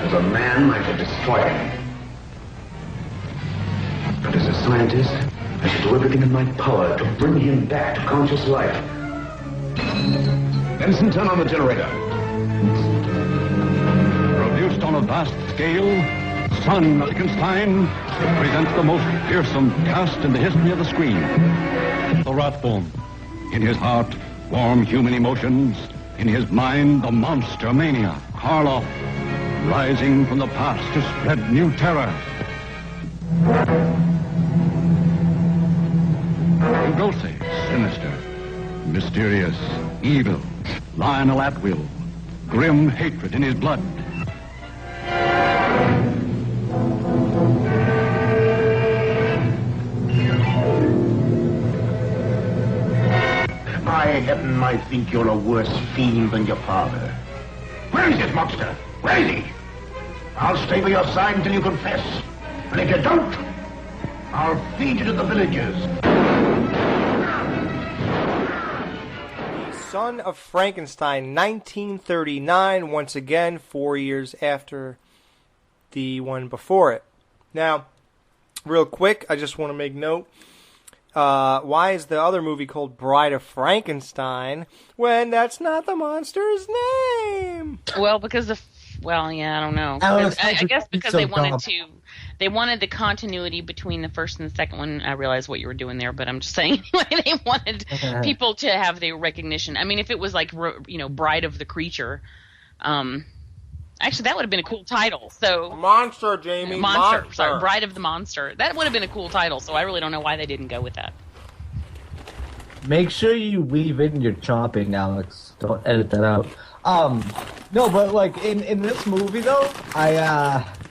As a man, I could destroy him. But as a scientist, I should do everything in my power to bring him back to conscious life. Benson, turn on the generator. Produced on a vast scale, son Frankenstein presents the most fearsome cast in the history of the screen. The Rathbone. In his heart, warm human emotions. In his mind, the monster maniac, Karloff, rising from the past to spread new terror. Lugosi, sinister, mysterious, evil, Lionel at will, grim hatred in his blood. By heaven, I think you're a worse fiend than your father. Where is this monster? Where is he? I'll stay by your side until you confess. And if you don't, I'll feed you to the villagers. Son of Frankenstein, 1939, once again, 4 years after the one before it. Now, real quick, I just want to make note. Why is the other movie called Bride of Frankenstein when that's not the monster's name? Well, because I don't know. I guess because they wanted the continuity between the first and the second one. I realize what you were doing there, but I'm just saying anyway, they wanted people to have the recognition. I mean, if it was like, Bride of the Creature, actually, that would have been a cool title. So Monster, Jamie. Monster. Sorry, Bride of the Monster. That would have been a cool title, so I really don't know why they didn't go with that. Make sure you weave in your chopping, Alex. Don't edit that out. No, but like in this movie though,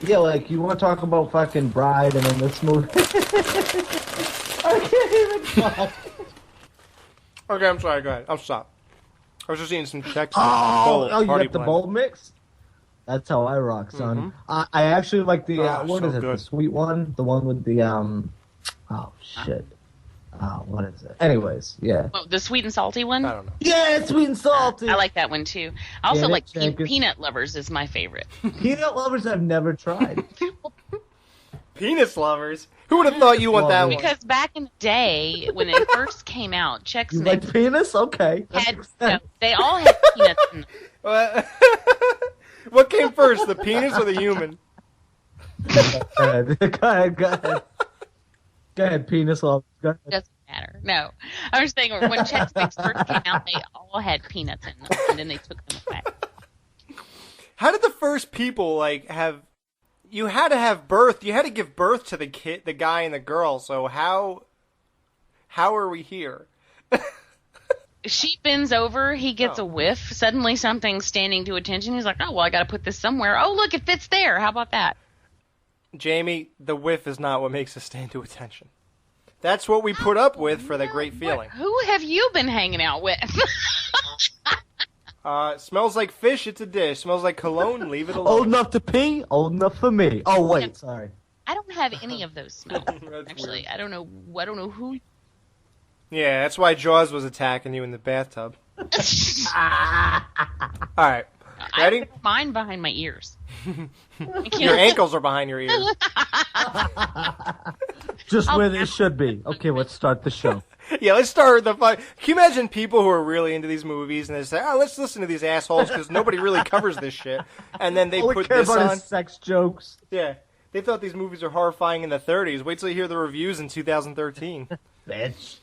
you want to talk about fucking Bride, and in this movie, I can't even talk. Okay, I'm sorry. Go ahead. I'll stop. I was just eating some Chex. You got the bowl mix? That's how I rock, son. Mm-hmm. I actually like the what is it? Good. The sweet one, the one with the oh shit. What is it? Anyways, yeah. Oh, the sweet and salty one? I don't know. Yeah, sweet and salty. I like that one too. I also like Peanut Lovers is my favorite. Peanut Lovers I've never tried. Penis Lovers? Who would have thought you want that one? Because back in the day, when they first came out, Chex You like penis? Okay. They all had peanuts in them. What came first, the penis or the human? Go ahead, penis lovers. Doesn't matter. No. I was saying when Chex Mix first came out, they all had peanuts in them, and then they took them away. How did the first people, have... You had to have birth. You had to give birth to the kid, the guy and the girl, so how are we here? She bends over, he gets a whiff. Suddenly something's standing to attention. He's like, oh, well, I got to put this somewhere. Oh, look, it fits there. How about that? Jamie, the whiff is not what makes us stand to attention. That's what we put up with for the great feeling. Who have you been hanging out with? Smells like fish, it's a dish. Smells like cologne, leave it alone. Old enough to pee, old enough for me. Oh, wait, sorry. I don't have any of those smells. Actually, weird. I don't know who... Yeah, that's why Jaws was attacking you in the bathtub. Alright, ready? I put mine behind my ears. Your ankles are behind your ears. Just where they should be. Okay, let's start the show. Yeah, let's start with the fun. Can you imagine people who are really into these movies and they say, let's listen to these assholes because nobody really covers this shit. And then they put this on. Sex jokes. Yeah. They thought these movies are horrifying in the 30s. Wait till you hear the reviews in 2013. Bitch.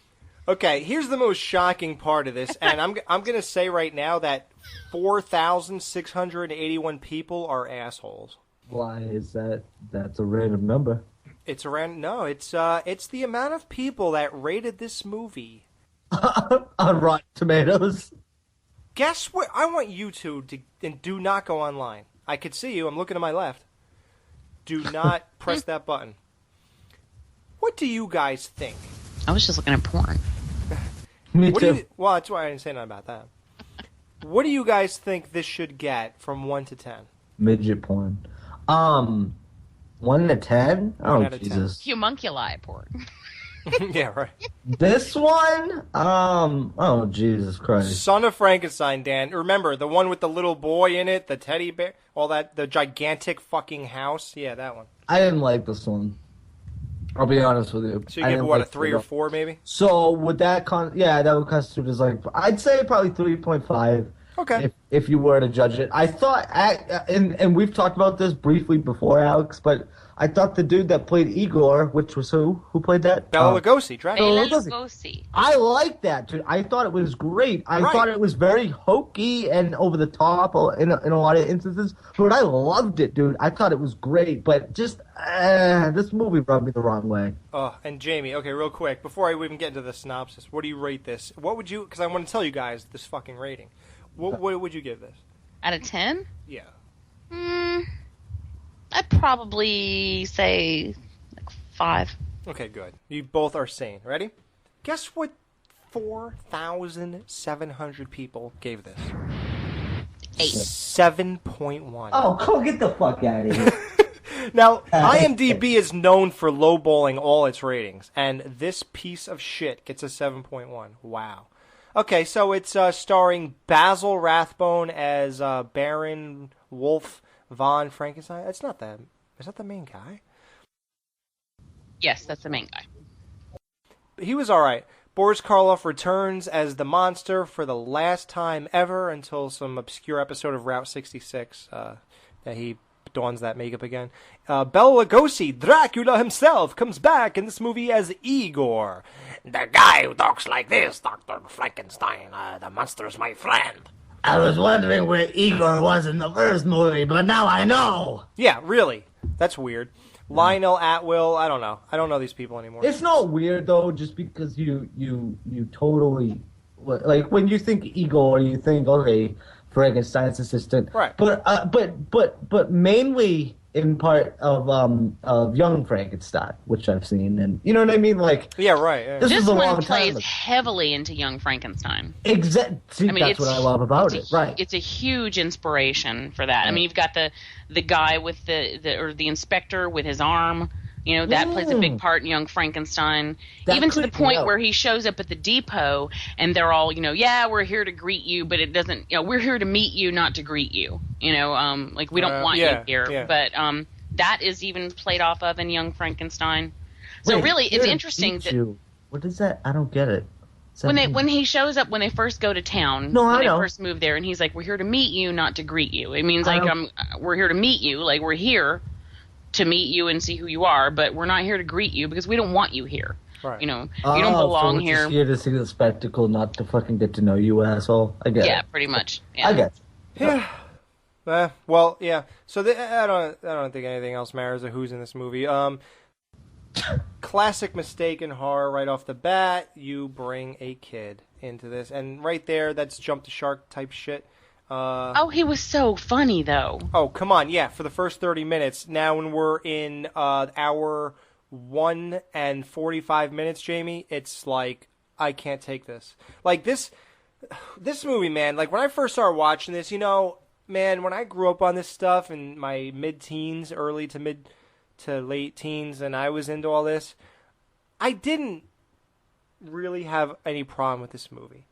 Okay, here's the most shocking part of this, and I'm going to say right now that 4,681 people are assholes. Why is that? That's a random number. It's it's the amount of people that rated this movie on Rotten Tomatoes. Guess what? I want you and do not go online. I could see you. I'm looking to my left. Do not press that button. What do you guys think? I was just looking at porn. Me too. Well, that's why I didn't say nothing about that. What do you guys think this should get from 1 to 10? Midget porn. 1 to 10? Oh, Jesus. Homunculi porn. Yeah, right. This one, oh Jesus Christ! Son of Frankenstein, Dan. Remember the one with the little boy in it, the teddy bear, all that, the gigantic fucking house. Yeah, that one. I didn't like this one. I'll be honest with you. So you give what, a 3 or 4 maybe? So would that that would constitute as like, I'd say probably 3.5. Okay. If you were to judge it, I thought, and we've talked about this briefly before, Alex, but I thought the dude that played Igor, which was who played that? Bela Lugosi, Bela Lugosi. I liked that, dude. I thought it was great. I thought it was very hokey and over the top in a lot of instances, but I loved it, dude. I thought it was great, but just this movie rubbed me the wrong way. Oh, and Jamie, okay, real quick, before I even get into the synopsis, what do you rate this? What would you, because I want to tell you guys this fucking rating. What would you give this? Out of 10? Yeah. I'd probably say like 5. Okay, good. You both are sane. Ready? Guess what 4,700 people gave this? 8. 7.1. Oh, go get the fuck out of here. Now, IMDb is known for lowballing all its ratings, and this piece of shit gets a 7.1. Wow. Okay, so it's starring Basil Rathbone as Baron Wolf von Frankenstein. It's not that. Is that the main guy? Yes, that's the main guy. He was all right. Boris Karloff returns as the monster for the last time ever until some obscure episode of Route 66 that he dons that makeup again. Bela Lugosi, Dracula himself, comes back in this movie as Igor. The guy who talks like this, Dr. Frankenstein, the monster's my friend. I was wondering where Igor was in the first movie, but now I know. Yeah, really. That's weird. Lionel Atwill, I don't know. I don't know these people anymore. It's not weird though, just because you totally, like, when you think Igor, you think, okay, Frankenstein's assistant, right? But mainly in part of Young Frankenstein, which I've seen, and you know what I mean, like, yeah, right. Yeah. This one plays heavily into Young Frankenstein. Exactly. That's what I love about it. Right. It's a huge inspiration for that. I mean, you've got the guy with the inspector with his arm. You know, that plays a big part in Young Frankenstein. Even to the point where he shows up at the depot and they're all, you know, yeah, we're here to greet you, but it doesn't, you know, we're here to meet you, not to greet you. You know, like, we don't want you here. Yeah. But that is even played off of in Young Frankenstein. So really, it's interesting that... What is that? I don't get it. When he shows up, when they first go to town, when they first move there, and he's like, we're here to meet you, not to greet you. It means, like, we're here to meet you, like, we're here to meet you and see who you are, but we're not here to greet you because we don't want you here. Right. You know, you don't belong here. Just here to see the spectacle, not to fucking get to know you, asshole. I get it. Yeah, pretty much. Yeah. I get you. Yeah. Well, yeah. So I don't think anything else matters of who's in this movie. Classic mistake in horror right off the bat. You bring a kid into this, and right there, that's jump the shark type shit. He was so funny, though. Oh, come on. Yeah, for the first 30 minutes. Now when we're in hour 1 and 45 minutes, Jamie, it's like, I can't take this. Like, this movie, man, like, when I first started watching this, you know, man, when I grew up on this stuff in my mid-teens, early to mid to late teens, and I was into all this, I didn't really have any problem with this movie.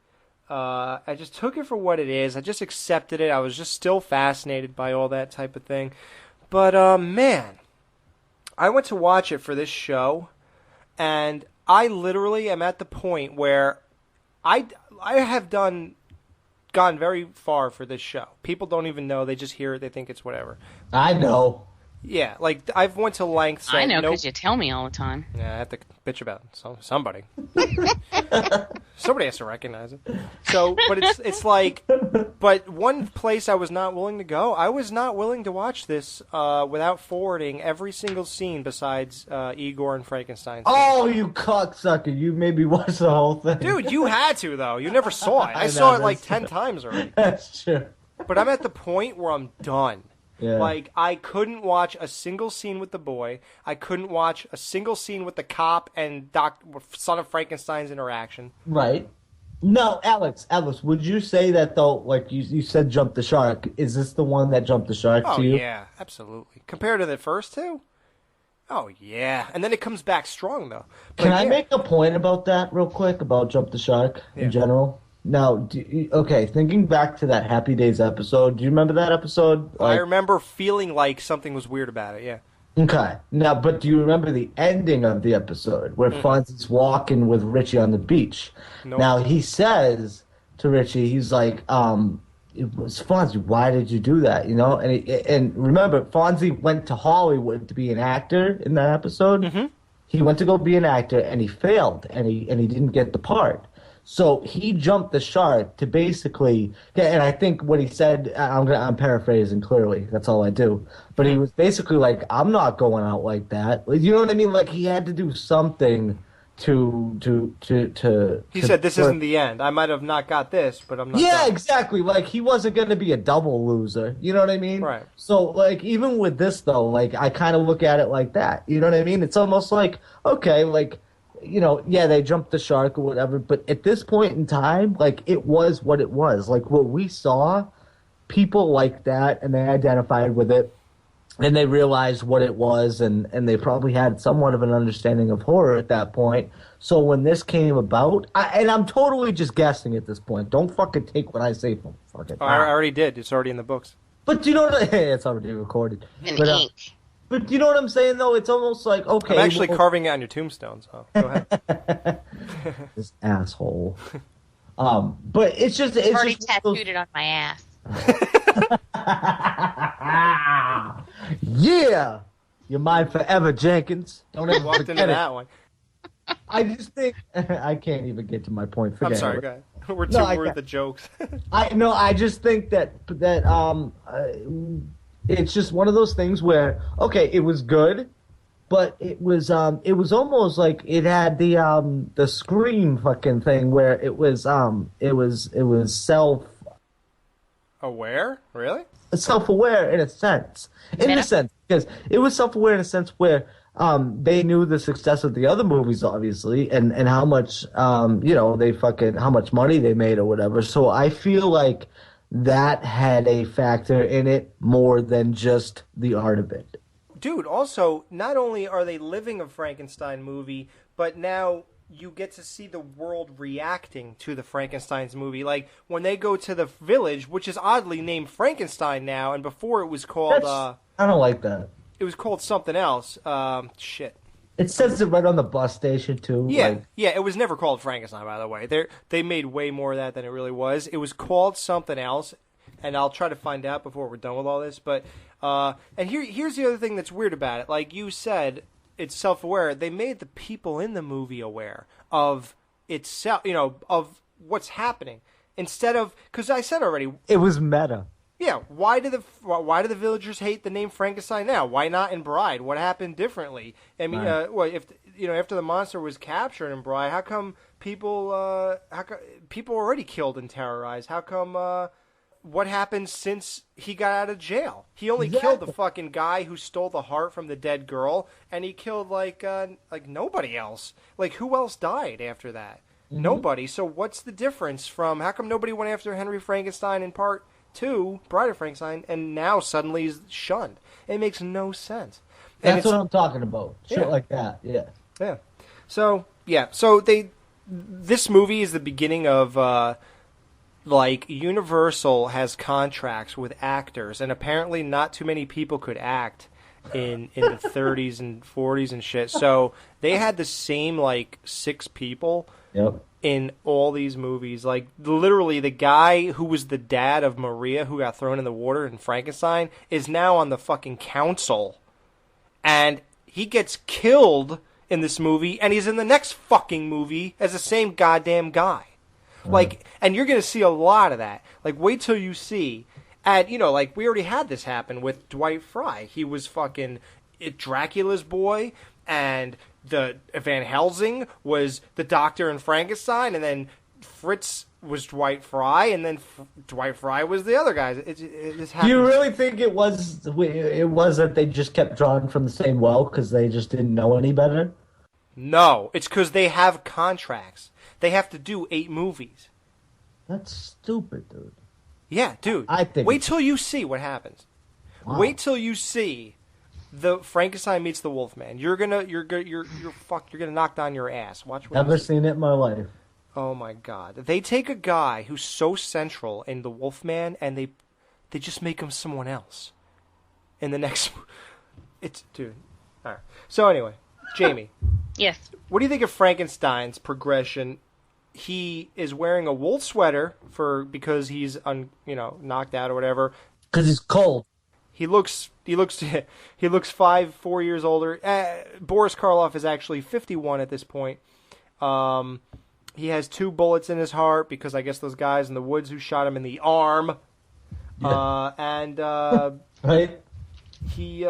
I just took it for what it is. I just accepted it. I was just still fascinated by all that type of thing. But, man, I went to watch it for this show, and I literally am at the point where I have gone very far for this show. People don't even know. They just hear it. They think it's whatever. I know. Yeah, like, I've went to lengths. I know, because you tell me all the time. Yeah, I have to bitch about somebody. Somebody has to recognize it. So, but it's like, but one place I was not willing to go, I was not willing to watch this without forwarding every single scene besides Igor and Frankenstein. Oh, you cocksucker. You made me watch the whole thing. Dude, you had to, though. You never saw it. I saw it like 10 times already. That's true. But I'm at the point where I'm done. Yeah. Like, I couldn't watch a single scene with the boy. I couldn't watch a single scene with the cop and Son of Frankenstein's interaction. Right. No, Alex, would you say that, though, like you said jump the shark, is this the one that jumped the shark to you? Oh, yeah, absolutely. Compared to the first two? Oh, yeah. And then it comes back strong, though. But Can I make a point about that real quick, about Jump the Shark in general? Now, okay, thinking back to that Happy Days episode, do you remember that episode? I remember feeling like something was weird about it, yeah. Okay. Now, but do you remember the ending of the episode where Fonzie's walking with Richie on the beach? Nope. Now, he says to Richie, he's like, it was Fonzie, why did you do that? You know? And remember, Fonzie went to Hollywood to be an actor in that episode. Mm-hmm. He went to go be an actor, and he failed, and he didn't get the part. So he jumped the shark to basically, and I think what he said, I'm paraphrasing clearly, that's all I do, but he was basically like, I'm not going out like that. You know what I mean? Like, he had to do something to He said, this isn't the end. I might have not got this, but I'm not done. Exactly. Like, he wasn't going to be a double loser. You know what I mean? Right. So, like, even with this, though, like, I kind of look at it like that. You know what I mean? It's almost like, okay, like, you know, yeah, they jumped the shark or whatever, but at this point in time, like, it was what it was. Like, what we saw, people like that, and they identified with it, and they realized what it was, and they probably had somewhat of an understanding of horror at that point. So when this came about, and I'm totally just guessing at this point. Don't fucking take what I say for fucking. I already did. It's already in the books. But do you know what? It's already recorded. But you know what I'm saying, though? It's almost like, okay. I'm actually carving it on your tombstone, so go ahead. This asshole. But it's just... It's already just tattooed it on my ass. Yeah! You're mine forever, Jenkins. Don't ever Walked forget into it. that one. I just think... I can't even get to my point. Forget I'm sorry, it. go ahead. We're too worried the jokes. I just think that it's just one of those things where, okay, it was good, but it was almost like it had the Scream fucking thing where it was Aware? Really? Self-aware in a sense. Because it was self-aware in a sense where they knew the success of the other movies, obviously, and how much how much money they made or whatever. So I feel like that had a factor in it more than just the art of it. Dude, also, not only are they living a Frankenstein movie, but now you get to see the world reacting to the Frankenstein's movie. Like, when they go to the village, which is oddly named Frankenstein now, and before it was called... I don't like that. It was called something else. Shit. It says it right on the bus station, too. Yeah, it was never called Frankenstein, by the way. They made way more of that than it really was. It was called something else, and I'll try to find out before we're done with all this. But and here's the other thing that's weird about it. Like you said, it's self-aware. They made the people in the movie aware of itself, of what's happening. Instead of, because I said already, it was meta. Yeah, why do the villagers hate the name Frankenstein now? Why not in Bride? What happened differently? I mean, if after the monster was captured in Bride, how come people already killed and terrorized? How come what happened since he got out of jail? He only killed the fucking guy who stole the heart from the dead girl, and he killed like nobody else. Like, who else died after that? Mm-hmm. Nobody. So what's the difference from how come nobody went after Henry Frankenstein in Part 2, Bride of Frankenstein, and now suddenly he's shunned? It makes no sense. And that's what I'm talking about. Shit like that, yeah. Yeah. So this movie is the beginning of, Universal has contracts with actors, and apparently not too many people could act in the 30s and 40s and shit. So they had the same, 6 people. Yep. In all these movies. Like, literally, the guy who was the dad of Maria, who got thrown in the water in Frankenstein, is now on the fucking council. And he gets killed in this movie, and he's in the next fucking movie as the same goddamn guy. And you're going to see a lot of that. Like, wait till you see... we already had this happen with Dwight Fry. He was fucking Dracula's boy, and... The Van Helsing was the doctor in Frankenstein, and then Fritz was Dwight Fry, and then Dwight Fry was the other guy. It just happens. Do you really think it was that they just kept drawing from the same well because they just didn't know any better? No, it's because they have contracts. They have to do 8 movies. That's stupid, dude. Yeah, dude. I think. Wait till you see what happens. Wow. Wait till you see the Frankenstein meets the Wolfman. You're gonna knock down your ass. Watch. Never seen it in my life. Oh my God! They take a guy who's so central in the Wolfman, and they just make him someone else. In the next, dude. All right. So anyway, Jamie. Yes. What do you think of Frankenstein's progression? He is wearing a wool sweater because he's knocked out or whatever. Because he's cold. He looks 4 years older. Boris Karloff is actually 51 at this point. He has 2 bullets in his heart because I guess those guys in the woods who shot him in the arm. Yeah. Right. He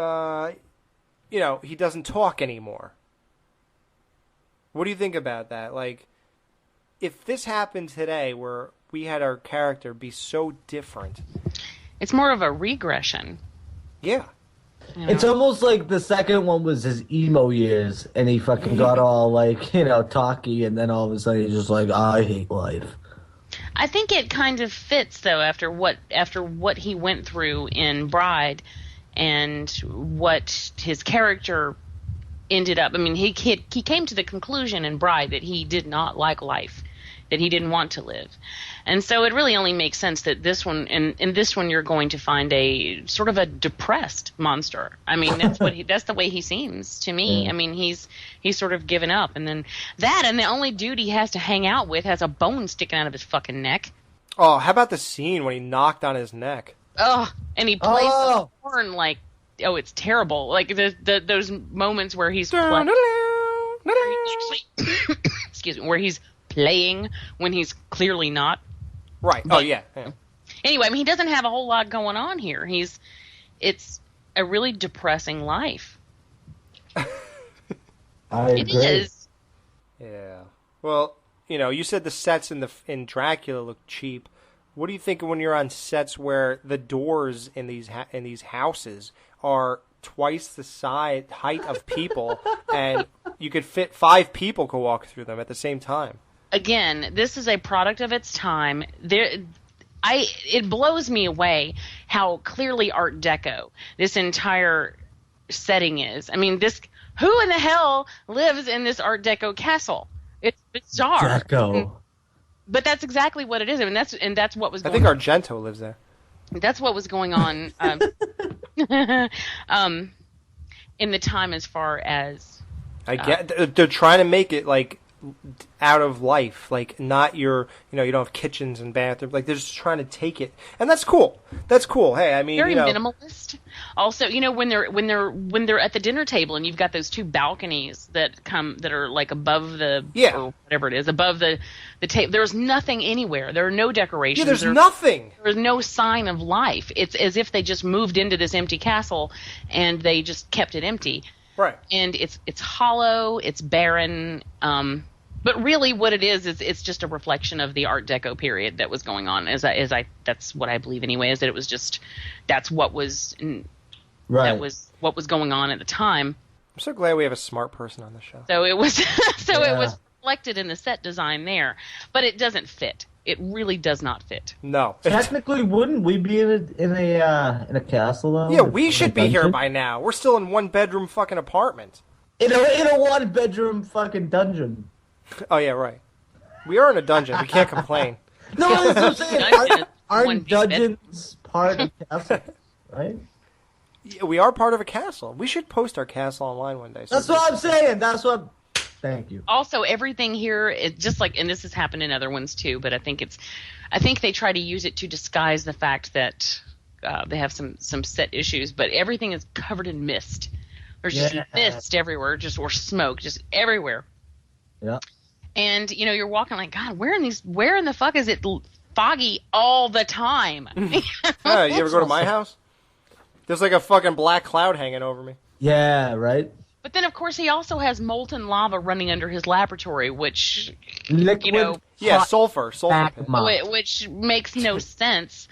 he doesn't talk anymore. What do you think about that? Like, if this happened today, where we had our character be so different, it's more of a regression. Yeah. It's almost like the second one was his emo years, and he fucking got all talky, and then all of a sudden he's just like, I hate life. I think it kind of fits though after what he went through in Bride, and what his character ended up. I mean, he came to the conclusion in Bride that he did not like life, that he didn't want to live. And so it really only makes sense that this one, in this one, you're going to find a sort of a depressed monster. I mean, that's the way he seems to me. I mean, he's sort of given up, and then and the only dude he has to hang out with has a bone sticking out of his fucking neck. Oh, how about the scene when he knocked on his neck? Oh, and he plays the horn like, oh, it's terrible. Like those moments where he's playing, excuse me, where he's playing when he's clearly not. Right. But, oh yeah. Anyway, I mean, he doesn't have a whole lot going on here. It's a really depressing life. I agree. It is. Yeah. Well, you said the sets in Dracula look cheap. What do you think when you're on sets where the doors in these houses are twice the height of people, and you could fit 5 people could walk through them at the same time? Again, this is a product of its time. It blows me away how clearly Art Deco this entire setting is. I mean, who in the hell lives in this Art Deco castle? It's bizarre. Deco. But that's exactly what it is. I mean, that's what was going on. I think Argento lives there. That's what was going on in the time as far as... I get they're trying to make it like out of life, like not you don't have kitchens and bathrooms, like they're just trying to take it, and that's cool. Hey, I mean, very minimalist. Also, when they're at the dinner table and you've got those 2 balconies that are like above the or whatever it is, above the table. There's nothing anywhere. There are no decorations. Yeah, there's nothing. There's no sign of life. It's as if they just moved into this empty castle and they just kept it empty. Right. And it's hollow. It's barren. But really, what it is it's just a reflection of the Art Deco period that was going on. That's what I believe anyway. Is that it was just that's what was that was what was going on at the time. I'm so glad we have a smart person on the show. So it was it was reflected in the set design there, but it doesn't fit. It really does not fit. No. Technically, wouldn't we be in a castle though? Yeah, we should be here by now. We're still in 1-bedroom fucking apartment. In a 1-bedroom fucking dungeon. Oh yeah, right. We are in a dungeon. We can't complain. No, that's what I'm saying. Aren't dungeons part of castles, right? Yeah, we are part of a castle. We should post our castle online one day. That's what I'm saying. Thank you. Also, everything here, it just like, and this has happened in other ones too, but I think they try to use it to disguise the fact that they have some set issues, but everything is covered in mist. There's just mist everywhere, or smoke, just everywhere. Yeah. And you're walking like, God, where in the fuck is it foggy all the time? You ever go to my house? There's like a fucking black cloud hanging over me. Yeah, right. But then, of course, he also has molten lava running under his laboratory, which, Liquid sulfur which makes no sense.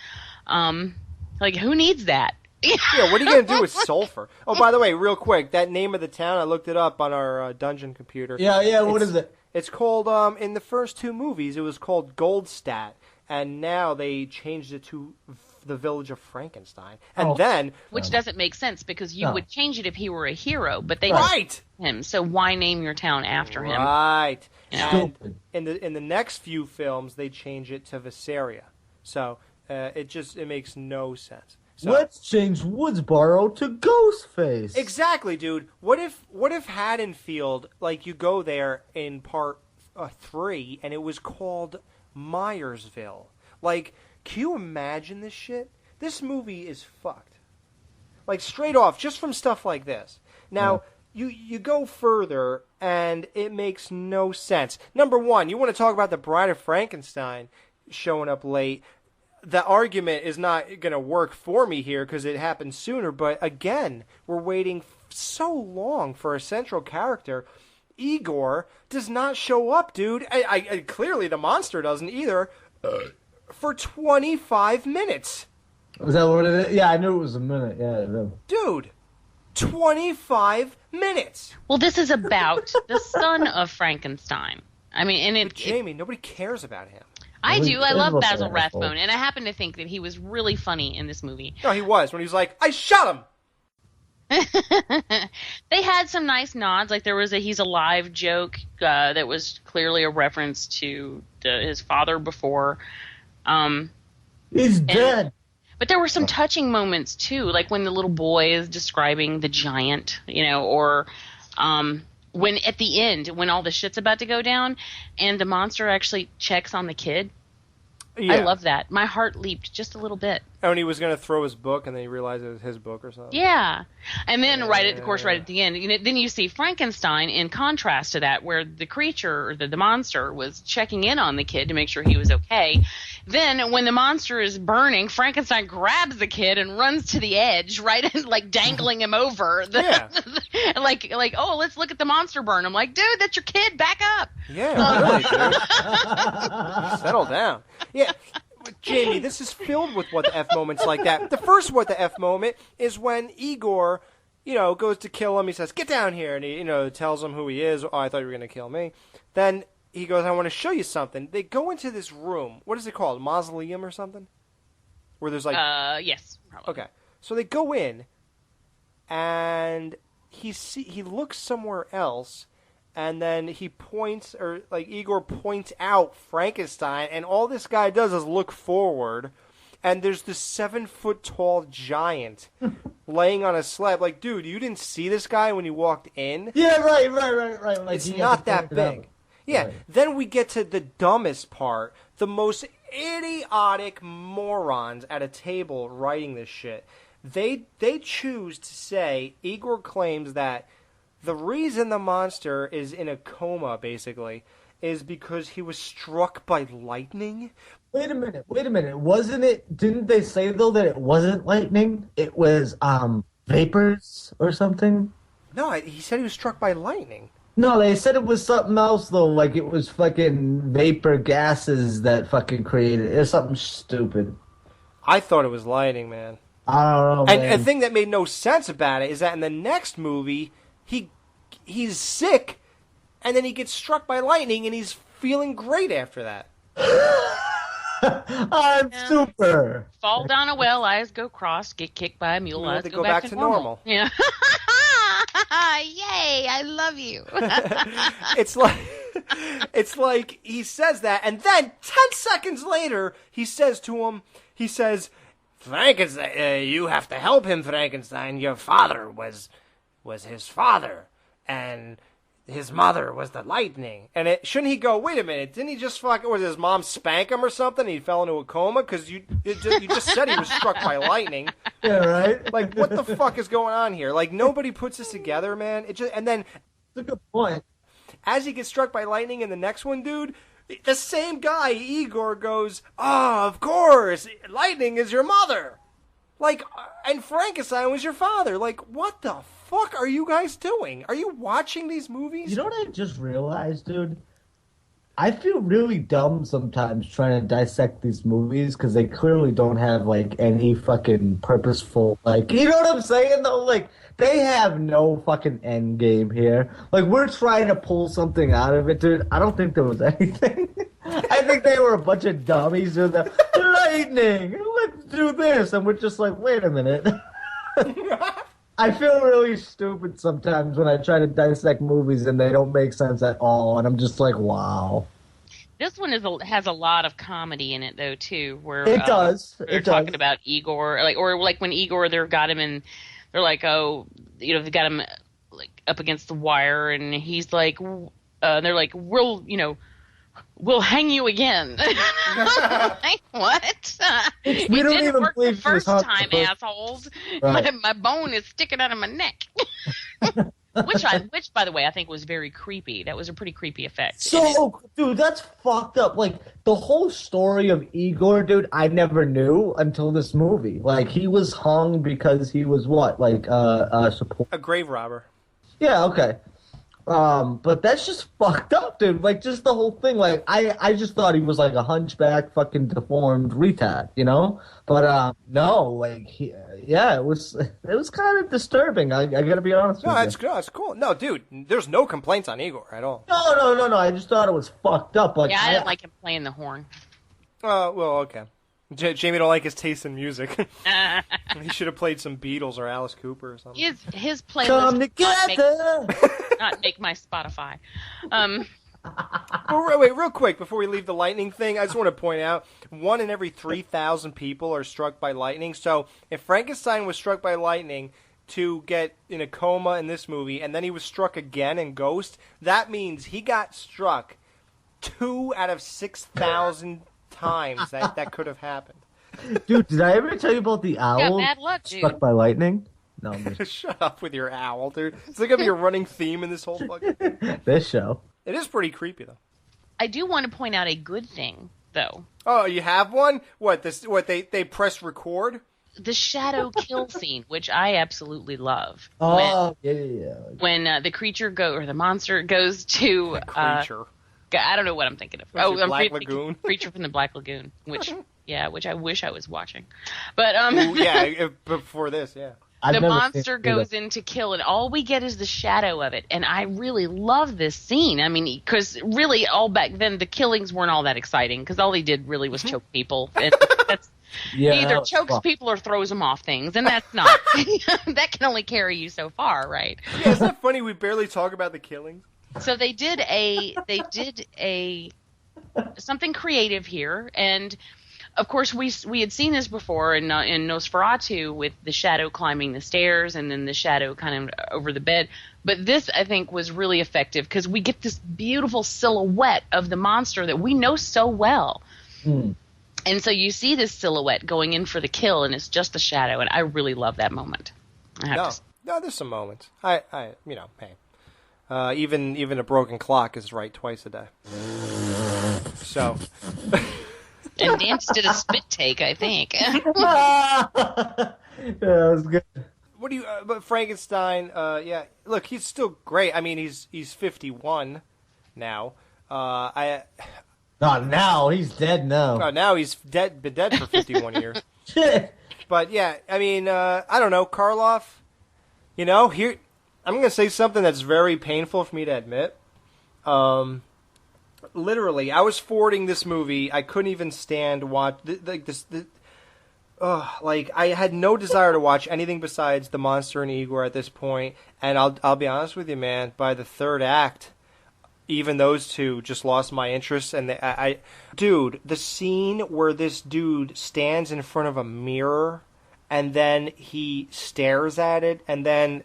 Like, who needs that? Yeah, what are you going to do with sulfur? Oh, by the way, real quick, that name of the town, I looked it up on our dungeon computer. Yeah, what is it? It's called, in the first 2 movies, it was called Goldstadt, and now they changed it to the village of Frankenstein, and then which doesn't make sense because you would change it if he were a hero, but they him. So why name your town after him? Right. And in the next few films, they change it to Visaria. So it makes no sense. So, let's change Woodsboro to Ghostface. Exactly, dude. What if Haddonfield, like, you go there in part 3 and it was called Myersville? Like, can you imagine this shit? This movie is fucked. Like, straight off, just from stuff like this. Now, you go further, and it makes no sense. Number one, you want to talk about the Bride of Frankenstein showing up late. The argument is not going to work for me here because it happened sooner, but again, we're waiting so long for a central character. Igor does not show up, dude. I clearly, the monster doesn't either. For 25 minutes. Was that what it is? Yeah, I knew it was a minute. Yeah, dude, 25 minutes. Well, this is about the son of Frankenstein. I mean, and Jamie, nobody cares about him. I do. I love Basil Rathbone, and I happen to think that he was really funny in this movie. No, he was when he was like, "I shot him." They had some nice nods, like there was a "he's alive" joke that was clearly a reference to his father before. He's dead. But there were some touching moments too, like when the little boy is describing the giant, or when at the end, when all the shit's about to go down, and the monster actually checks on the kid. Yeah. I love that. My heart leaped just a little bit. And he was going to throw his book, and then he realized it was his book or something. Yeah. And then right at the end, then you see Frankenstein in contrast to that, where the creature, or the monster, was checking in on the kid to make sure he was okay. Then when the monster is burning, Frankenstein grabs the kid and runs to the edge, right, and like dangling him over. Like, oh, let's look at the monster burn. I'm like, dude, that's your kid. Back up. Yeah, really, dude. Settle down. Yeah. Jamie, this is filled with what the F moments like that. The first what the F moment is when Igor, goes to kill him. He says, "Get down here," and he, tells him who he is. Oh, I thought you were going to kill me. Then he goes, "I want to show you something." They go into this room. What is it called? Mausoleum or something? Where there's like... yes. Probably. Okay. So they go in, and he looks somewhere else, and then he points, or like Igor points out Frankenstein, and all this guy does is look forward, and there's this 7-foot-tall giant laying on a slab. Like, dude, you didn't see this guy when you walked in? Yeah, right. Like, it's not that big. Yeah, right. Then we get to the dumbest part. The most idiotic morons at a table writing this shit. They choose to say, Igor claims that the reason the monster is in a coma, basically, is because he was struck by lightning. Wait a minute. Didn't they say, though, that it wasn't lightning? It was, vapors or something? No, he said he was struck by lightning. No, they said it was something else, though, like it was fucking vapor gases that fucking created it. It was something stupid. I thought it was lightning, man. I don't know, man. And the thing that made no sense about it is that in the next movie... He's sick, and then he gets struck by lightning, and he's feeling great after that. I'm super. Fall down a well, eyes go cross, get kicked by a mule, eyes go back to normal. Yeah. Yay, I love you. It's like he says that, and then 10 seconds later, he says to him, Frankenstein, you have to help him, Frankenstein. Your father was his father, and his mother was the lightning. And shouldn't he go, wait a minute, didn't he just was his mom spank him or something? He fell into a coma? Because you just said he was struck by lightning. Yeah, right? Like, what the fuck is going on here? Like, nobody puts this together, man. And then... That's a good point. As he gets struck by lightning in the next one, dude, the same guy, Igor, goes, "Oh, of course, lightning is your mother. Like, and Frankenstein was your father. Like, what the fuck are you guys doing? Are you watching these movies?" You know what I just realized, dude? I feel really dumb sometimes trying to dissect these movies because they clearly don't have, like, any fucking purposeful, like, you know what I'm saying, though? Like, they have no fucking end game here. Like, we're trying to pull something out of it, dude. I don't think there was anything. I think they were a bunch of dummies. The lightning. Let's do this. And we're just like, wait a minute. I feel really stupid sometimes when I try to dissect movies and they don't make sense at all. And I'm just like, wow. This one has a lot of comedy in it, though, too. Where it does. They're talking about Igor, or when Igor, they've got him in. They're like, oh, they've got him like up against the wire, and he's like, they're like, we'll hang you again. Like, what? We don't didn't even work believe the first time, first... assholes. Right. My bone is sticking out of my neck. Which, by the way, I think was very creepy. That was a pretty creepy effect. So, dude, that's fucked up. Like, the whole story of Igor, dude, I never knew until this movie. Like, he was hung because he was what? Like, a grave robber. Yeah, okay. But that's just fucked up, dude. Like, just the whole thing. Like, I just thought he was like a hunchback, fucking deformed retard, you know? But, no, like, it was kind of disturbing. I gotta be honest with you. No, that's cool. No, dude, there's no complaints on Igor at all. No. I just thought it was fucked up. Like, I didn't like him playing the horn. Well, okay. Jamie don't like his taste in music. He should have played some Beatles or Alice Cooper or something. His playlist Come together. not make my Spotify. Wait, real quick before we leave the lightning thing, I just want to point out 1 in every 3,000 people are struck by lightning. So if Frankenstein was struck by lightning to get in a coma in this movie, and then he was struck again in Ghost, that means he got struck 2 out of 6,000 times that could have happened. Dude, did I ever tell you about the owl bad luck, dude. struck by lightning? No. Shut up with your owl, dude. It's like gonna be a running theme in this whole fucking thing. This show. It is pretty creepy, though. I do want to point out a good thing, though. Oh, you have one? What they press record? The shadow kill scene, which I absolutely love. Oh, yeah. When the creature or the monster goes to creature. I don't know what I'm thinking of. I'm Black Lagoon. Creature from the Black Lagoon, which I wish I was watching. But Ooh, yeah, before this, yeah. The monster goes in to kill, and all we get is the shadow of it. And I really love this scene. I mean, because really, all back then, the killings weren't all that exciting, because all they did really was choke people. That's either chokes people or throws them off things, and that's not. That can only carry you so far, right? Yeah, isn't that funny? We barely talk about the killings. So they did something creative here, and of course we had seen this before in Nosferatu with the shadow climbing the stairs and then the shadow kind of over the bed. But this, I think, was really effective because we get this beautiful silhouette of the monster that we know so well. Mm. And so you see this silhouette going in for the kill, and it's just a shadow, and I really love that moment. No, there's some moments. Hey. Even a broken clock is right twice a day. So. And Dance did a spit take, I think. Yeah, that was good. What do you? But Frankenstein, yeah. Look, he's still great. I mean, he's 51 now. Not now. He's dead now. Oh, now he's dead. Been dead for 51 years. But yeah, I mean, I don't know, Karloff. You know, here. I'm going to say something that's very painful for me to admit. Literally, I was forwarding this movie. I couldn't even stand watch I had no desire to watch anything besides the monster and Igor at this point. And I'll be honest with you, man. By the third act, even those two just lost my interest. And dude, the scene where this dude stands in front of a mirror and then he stares at it, and then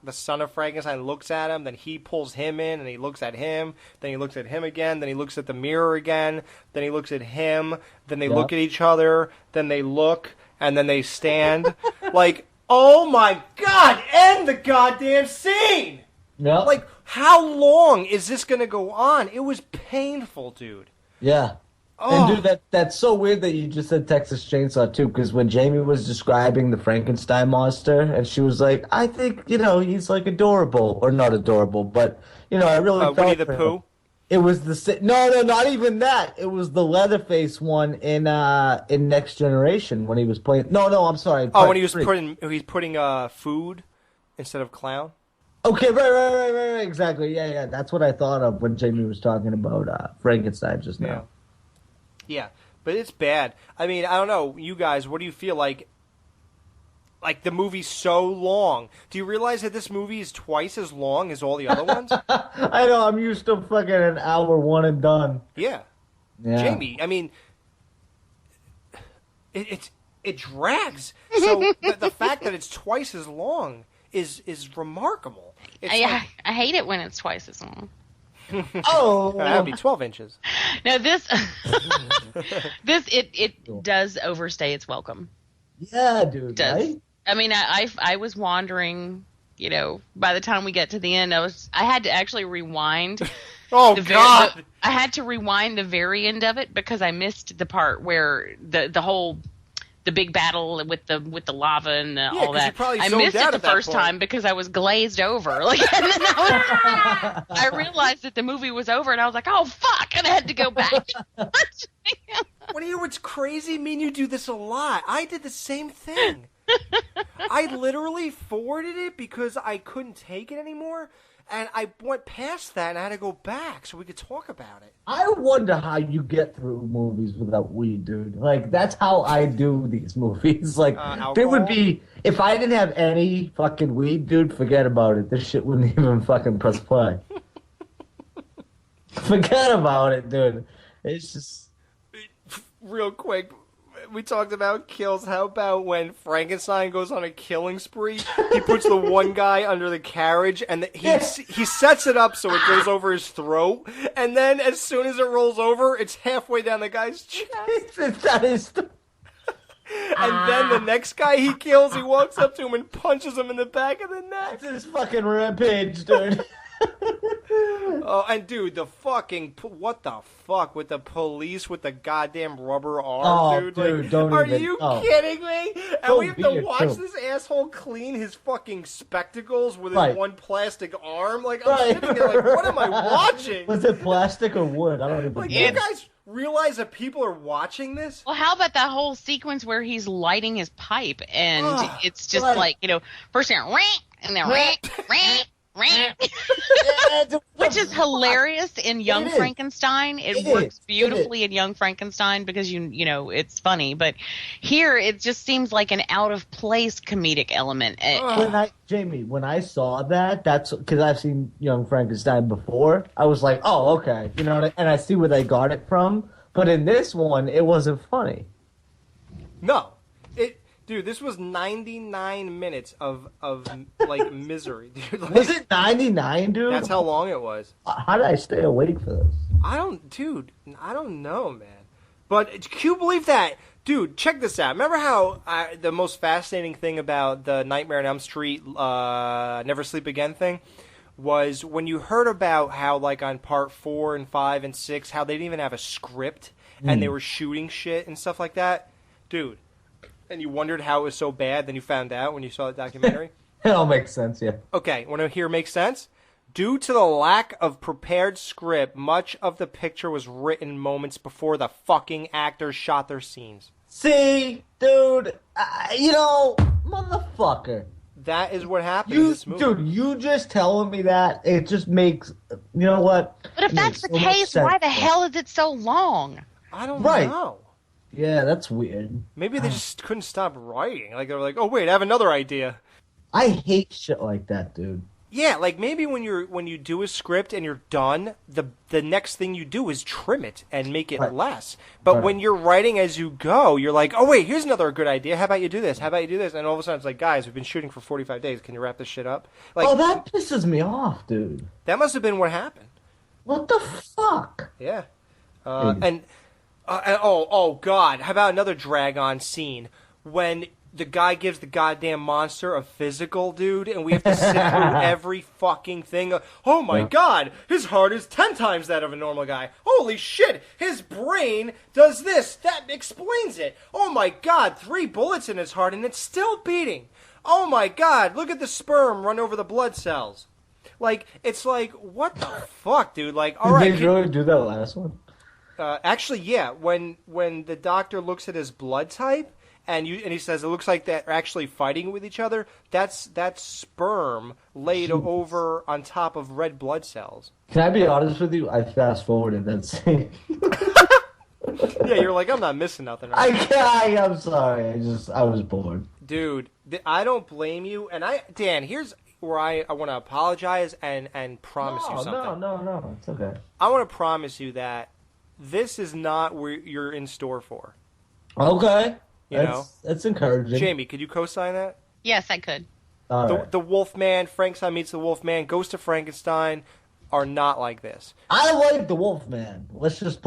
the son of Frankenstein looks at him, then he pulls him in, and he looks at him, then he looks at him again, then he looks at the mirror again, then he looks at him, then they look at each other, then they look, and then they stand. Like, oh my God, end the goddamn scene! Yeah. Like, how long is this going to go on? It was painful, dude. Yeah. Oh. And dude, that's so weird that you just said Texas Chainsaw too, because when Jamie was describing the Frankenstein monster, and she was like, "I think he's like adorable, or not adorable, but I really felt Winnie the Pooh." It was no, not even that. It was the Leatherface one in Next Generation when he was playing. No, I'm sorry. When he was putting food instead of clown. Okay, right, exactly. Yeah, that's what I thought of when Jamie was talking about Frankenstein just now. Yeah, But it's bad. I mean, I don't know, you guys, what do you feel like? Like, the movie's so long. Do you realize that this movie is twice as long as all the other ones? I know, I'm used to fucking an hour one and done. Yeah. Jamie, I mean, it drags. So the fact that it's twice as long is remarkable. I hate it when it's twice as long. Oh, that would be 12 inches. No, this it does overstay its welcome. Yeah, dude. It does. Right? I mean, I was wandering. By the time we get to the end, I had to actually rewind. Oh God! I had to rewind the very end of it because I missed the part where the big battle with the lava and all that. I missed it the first time because I was glazed over. Like, and then I realized that the movie was over, and I was like, "Oh fuck!" And I had to go back. What's crazy? Me and you do this a lot. I did the same thing. I literally forwarded it because I couldn't take it anymore, and I went past that, and I had to go back so we could talk about it. I wonder how you get through movies without weed, dude. Like, that's how I do these movies. Like, there would be... If I didn't have any fucking weed, dude, forget about it. This shit wouldn't even fucking press play. Forget about it, dude. It's just... Real quick, we talked about kills. How about when Frankenstein goes on a killing spree? He puts the one guy under the carriage, and he sets it up so it goes over his throat, and then as soon as it rolls over, it's halfway down the guy's chest. That is... And then the next guy he kills, he walks up to him and punches him in the back of the neck. It's his fucking rampage, dude. Oh, and dude, what the fuck with the police with the goddamn rubber arm, dude? Dude, don't are even, you kidding me? And we have to watch too. this asshole clean his fucking spectacles with his one plastic arm. Like, I'm sitting there like, what am I watching? Was it plastic or wood? I don't even know. Like, you guys realize that people are watching this? Well, how about that whole sequence where he's lighting his pipe, and it's just like, first you're and then which is hilarious in Young Frankenstein. It works beautifully in Young Frankenstein because it's funny, but here it just seems like an out of place comedic element. When I saw that's because I've seen Young Frankenstein before. I was like, oh, okay, and I see where they got it from. But in this one, it wasn't funny. No. Dude, this was 99 minutes of like misery, dude. Like, was it 99, dude? That's how long it was. How did I stay awake for this? I don't know, man. But can you believe that? Dude, check this out. Remember how the most fascinating thing about the Nightmare on Elm Street Never Sleep Again thing was when you heard about how, like, on part 4 and 5 and 6, how they didn't even have a script and they were shooting shit and stuff like that? Dude. And you wondered how it was so bad, then you found out when you saw the documentary? It all makes sense, yeah. Okay, want to hear make sense? Due to the lack of prepared script, much of the picture was written moments before the fucking actors shot their scenes. See, dude, motherfucker. That is what happened in this movie. Dude, you just telling me that, it just makes, you know what? But if that's the case, why the hell is it so long? I don't know. Yeah, that's weird. Maybe they just couldn't stop writing. Like, they were like, oh, wait, I have another idea. I hate shit like that, dude. Yeah, like maybe when you do a script and you're done, the next thing you do is trim it and make it less. But when you're writing as you go, you're like, oh, wait, here's another good idea. How about you do this? How about you do this? And all of a sudden it's like, guys, we've been shooting for 45 days. Can you wrap this shit up? Like, oh, that pisses me off, dude. That must have been what happened. What the fuck? Yeah. Oh, God. How about another drag-on scene when the guy gives the goddamn monster a physical, dude, and we have to sit through every fucking thing. Oh, my God. His heart is 10 times that of a normal guy. Holy shit. His brain does this. That explains it. Oh, my God. 3 bullets in his heart, and it's still beating. Oh, my God. Look at the sperm run over the blood cells. Like, it's like, what the fuck, dude? Like, all right. Did they really do that last one? Actually, yeah. When the doctor looks at his blood type and he says it looks like they're actually fighting with each other, that's sperm laid over on top of red blood cells. Can I be honest with you? I fast forwarded that scene. Yeah, you're like, I'm not missing nothing. Right? I'm sorry. I was bored. Dude, I don't blame you. And Dan, here's where I want to apologize and promise you something. No. It's okay. I want to promise you that this is not what you're in store for. Okay. That's encouraging. Jamie, could you co-sign that? Yes, I could. The Wolfman, Frankenstein meets the Wolfman, Ghost of Frankenstein are not like this. I like the Wolfman. Let's just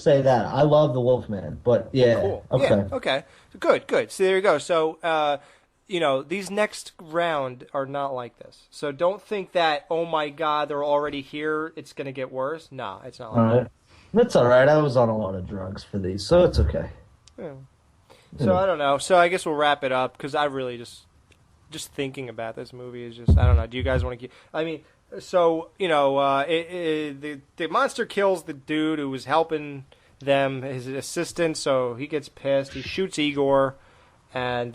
say that. I love the Wolfman. But yeah. Cool. Okay. Yeah, okay. Good. So there you go. So these next round are not like this. So don't think that, oh my God, they're already here, it's gonna get worse. Nah, it's not like that. That's all right. I was on a lot of drugs for these, so it's okay. Yeah. So I don't know. So I guess we'll wrap it up because I really just thinking about this movie is just, I don't know. Do you guys want to keep? I mean, so the monster kills the dude who was helping them, his assistant. So he gets pissed. He shoots Igor, and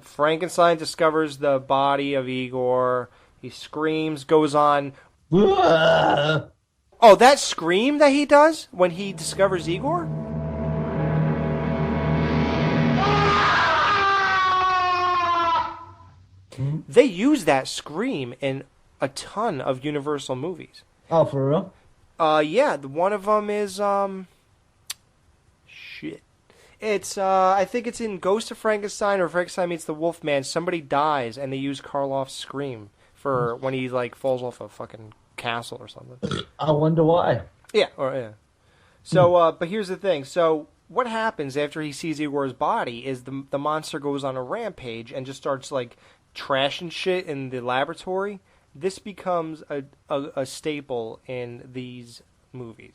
Frankenstein discovers the body of Igor. He screams, goes on. Oh, that scream that he does when he discovers Igor? They use that scream in a ton of Universal movies. Oh, for real? Yeah. One of them is shit. It's I think it's in Ghost of Frankenstein or Frankenstein Meets the Wolfman. Somebody dies and they use Karloff's scream for when he like falls off a fucking castle or something. I wonder why. Yeah. So, but here's the thing. So, what happens after he sees Igor's body is the monster goes on a rampage and just starts like trashing shit in the laboratory. This becomes a staple in these movies.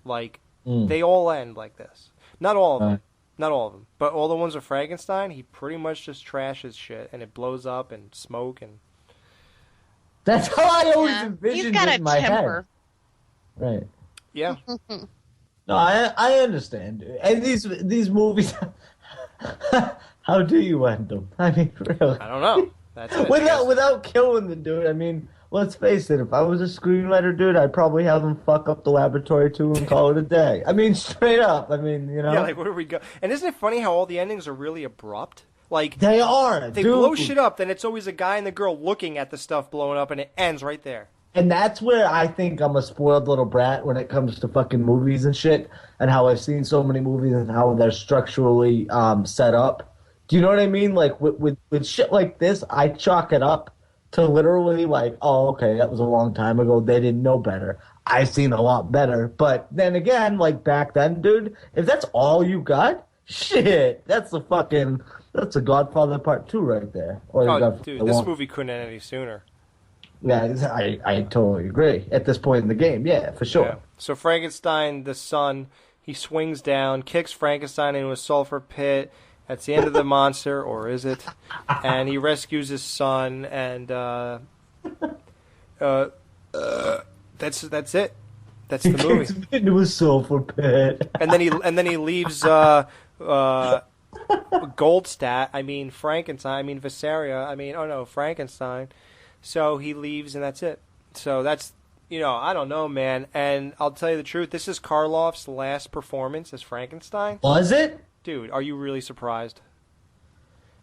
Like, they all end like this. Not all of them. Not all of them. But all the ones with Frankenstein, he pretty much just trashes shit, and it blows up and smoke and... That's how I always envisioned it in my temper. head. Right. Yeah. No, I understand. And these movies... How do you end them? I mean, really. I don't know. That's it. Without killing the dude. I mean, let's face it. If I was a screenwriter, dude, I'd probably have him fuck up the laboratory too and call it a day. I mean, straight up. I mean, you know. Yeah, like where do we go? And isn't it funny how all the endings are really abrupt? Like they are. They blow shit up, then it's always a guy and the girl looking at the stuff blowing up, and it ends right there. And that's where I think I'm a spoiled little brat when it comes to fucking movies and shit, and how I've seen so many movies and how they're structurally set up. Do you know what I mean? Like, with shit like this, I chalk it up to literally, like, oh, okay, that was a long time ago. They didn't know better. I've seen a lot better. But then again, like, back then, dude, if that's all you got, shit, that's a Godfather Part 2 right there. Or dude, this movie couldn't end any sooner. Yeah, I totally agree. At this point in the game, yeah, for sure. Yeah. So Frankenstein, the son, he swings down, kicks Frankenstein into a sulfur pit. That's the end of the monster, or is it? And he rescues his son, and that's it. That's the movie. He kicks him into a sulfur pit. And then he leaves Frankenstein. So he leaves, and that's it. So that's, I don't know, man. And I'll tell you the truth. This is Karloff's last performance as Frankenstein. Was it? Dude, are you really surprised?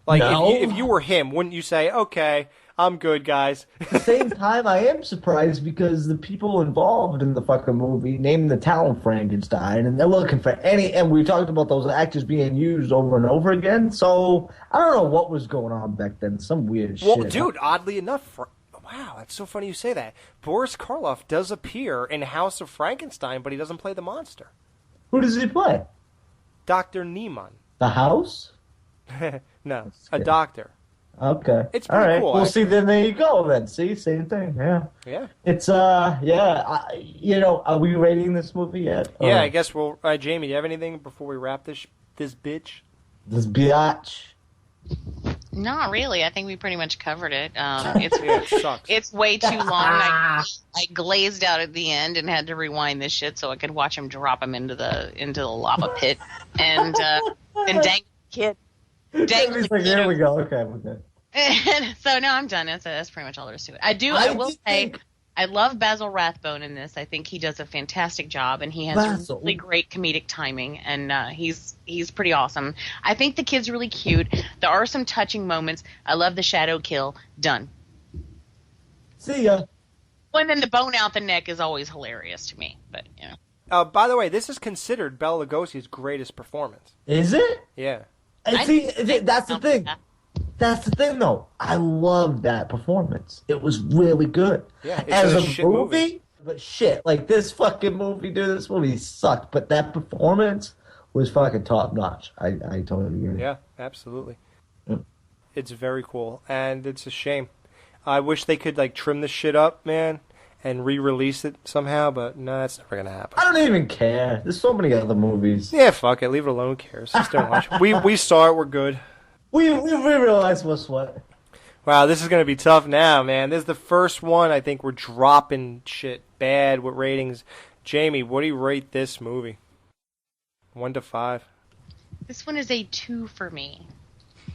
Like, no. if you were him, wouldn't you say, okay, I'm good, guys? At the same time, I am surprised because the people involved in the fucking movie named the town Frankenstein, and they're looking for and we talked about those actors being used over and over again, so I don't know what was going on back then. Some weird shit. Well, dude, oddly enough, wow, that's so funny you say that. Boris Karloff does appear in House of Frankenstein, but he doesn't play the monster. Who does he play? Dr. Niemann. The house? No, a doctor. Okay. It's pretty cool. Well, see, then there you go. Then see, same thing. Yeah. Yeah. It's are we rating this movie yet? Yeah, I guess we'll. Jamie, do you have anything before we wrap this bitch? This biatch. Not really. I think we pretty much covered it. It sucks. It's way too long. I glazed out at the end and had to rewind this shit so I could watch him drop him into the lava pit and dang kid. Dang, like, here we go. Okay, we're good. So no, I'm done. That's pretty much all there is to it. I will say I love Basil Rathbone in this. I think he does a fantastic job, and he has really great comedic timing, and he's pretty awesome. I think the kid's really cute. There are some touching moments. I love the shadow kill. Done. See ya. Well, and then the bone out the neck is always hilarious to me, but, you know. By the way, this is considered Bela Lugosi's greatest performance. Is it? Yeah. And see, that's the thing. That's the thing, though. I love that performance. It was really good. Yeah, it's as a a shit movie, but shit, like this fucking movie, dude. This movie sucked, but that performance was fucking top notch. I totally agree. Yeah, absolutely. Mm. It's very cool, and it's a shame. I wish they could like trim this shit up, man, and re-release it somehow, but no, that's never gonna happen. I don't even care. There's so many other movies. Yeah, fuck it. Leave it alone. Who cares? Just don't watch it. We saw it. We're good. We realized what's what. Wow, this is going to be tough now, man. This is the first one I think we're dropping shit bad with ratings. Jamie, what do you rate this movie? 1 to 5. This one is a 2 for me.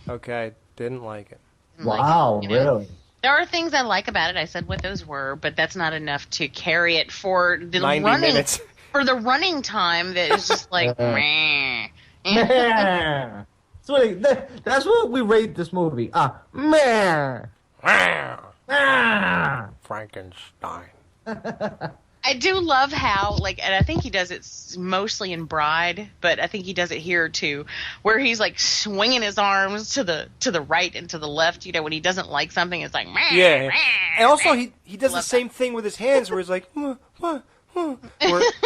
Okay, didn't like it. Wow, really? There are things I like about it. I said what those were, but that's not enough to carry it for the 90 running minutes. For the running time that is just like meh. So that's what we rate this movie. Meh. Frankenstein. I do love how, like, and I think he does it mostly in Bride, but I think he does it here too, where he's like swinging his arms to the right and to the left. You know, when he doesn't like something, it's like meh, Yeah, meh, and also meh. he does the same thing with his hands, where he's like, where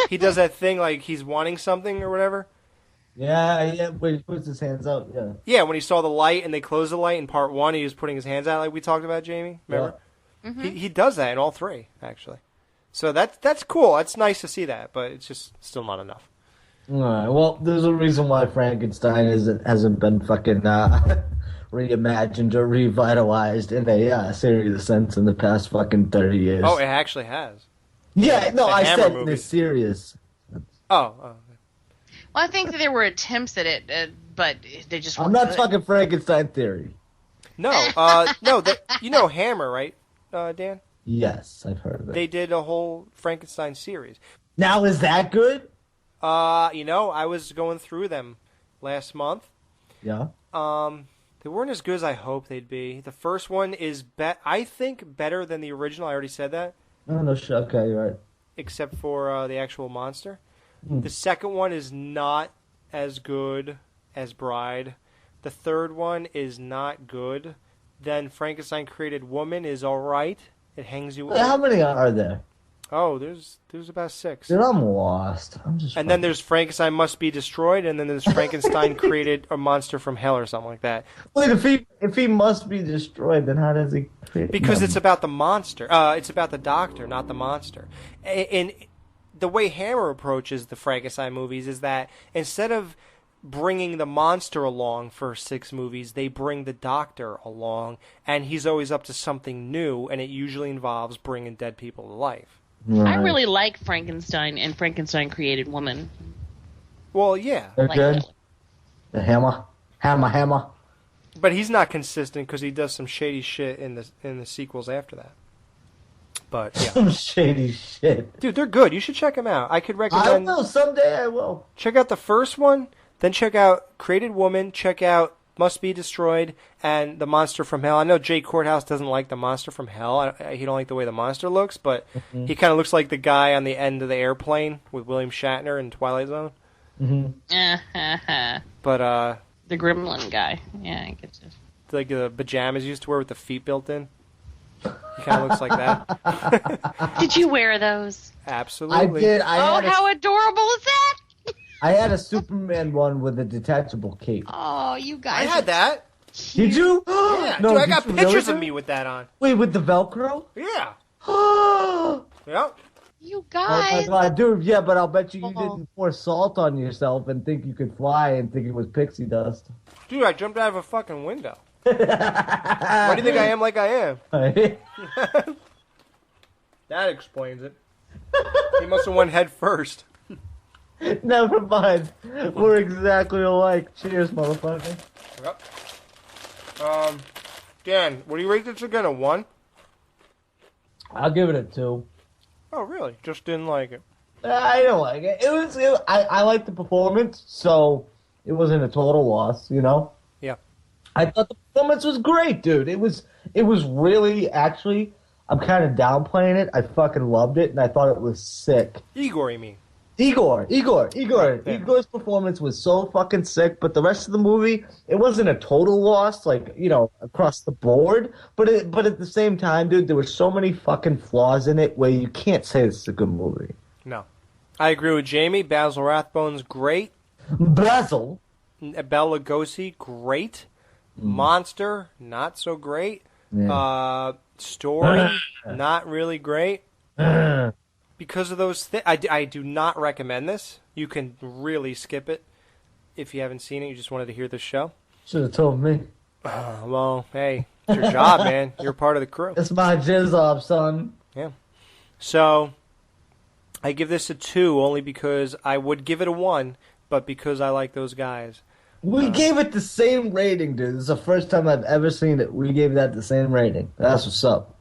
he does that thing like he's wanting something or whatever. Yeah, when he puts his hands out, yeah. Yeah, when he saw the light and they closed the light in part 1, he was putting his hands out like we talked about, Jamie. Remember? Yeah. Mm-hmm. He does that in all 3, actually. So that's cool. That's nice to see that, but it's just still not enough. All right. Well, there's a reason why Frankenstein hasn't been fucking reimagined or revitalized in a serious sense in the past fucking 30 years. Oh, it actually has. Yeah, no, The I Hammer said movie. in a serious. Oh. Well, I think that there were attempts at it, but they just. I'm not talking Frankenstein theory. No, you know Hammer, right, Dan? Yes, I've heard of it. They did a whole Frankenstein series. Now, is that good? I was going through them last month. Yeah. They weren't as good as I hoped they'd be. The first one is, I think, better than the original. I already said that. Oh, no shit. Okay, you're right. Except for the actual monster. The second one is not as good as Bride. The third one is not good. Then Frankenstein Created Woman is all right. It hangs you. How many are there? Oh, there's about 6. Dude, I'm lost. And then there's Frankenstein Must Be Destroyed, and then there's Frankenstein Created a Monster from Hell or something like that. Wait, if he must be destroyed, then how does he create? Because it's about the monster. It's about the doctor, not the monster. And the way Hammer approaches the Frankenstein movies is that instead of bringing the monster along for 6 movies, they bring the doctor along, and he's always up to something new, and it usually involves bringing dead people to life. Right. I really like Frankenstein and Frankenstein Created Woman. Well, yeah. They're Like good. that. The hammer. But he's not consistent because he does some shady shit in the sequels after that. But yeah, Some shady shit. dude, they're good. You should check them out. I could I recommend. will someday. I will. Check out the first one, then check out Created Woman. Check out Must Be Destroyed and The Monster from Hell. I know Jay Courthouse doesn't like The Monster from Hell. He don't like the way the monster looks, but he kind of looks like the guy on the end of the airplane with William Shatner in Twilight Zone. But the Gremlin guy. Yeah, I get you. like the pajamas he used to wear with the feet built in. He kind of looks like that. Did you wear those? Absolutely. I did. How adorable is that? I had a Superman one with a detachable cape. Oh, you guys. I had that. Did you? Yeah, No, dude, I did got you pictures really? of me with that on. Wait, with the Velcro? Yeah. Oh Yep. You my guys. god, dude! Yeah, but I'll bet you Oh. didn't pour salt on yourself and think you could fly and think it was pixie dust. Dude, I jumped out of a fucking window. Why do you think I am like I am? That explains it. He must have went head first. Never mind. We're exactly alike. Cheers, motherfucker. Yep. Dan, what do you rate this again? A 1? I'll give it a 2. Oh, really? Just didn't like it. I don't like it. I liked the performance, so it wasn't a total loss, you know? Yeah. I thought the performance was great, dude. It was really, actually, I'm kind of downplaying it. I fucking loved it, and I thought it was sick. Igor, you mean? Igor. Yeah. Igor's performance was so fucking sick, but the rest of the movie, it wasn't a total loss, like, you know, across the board. But at the same time, dude, there were so many fucking flaws in it where you can't say it's a good movie. No. I agree with Jamie. Basil Rathbone's great. Basil? Bela Lugosi, great. Monster, not so great. Yeah. Story, not really great. Because of those things, I do not recommend this. You can really skip it if you haven't seen it. You just wanted to hear this show. Should have told me. Well, hey, it's your job, man. You're part of the crew. It's my jizz, son. Yeah. So, I give this a 2 only because I would give it a 1, but because I like those guys. We gave it the same rating, dude. This is the first time I've ever seen it. We gave that the same rating. That's what's up.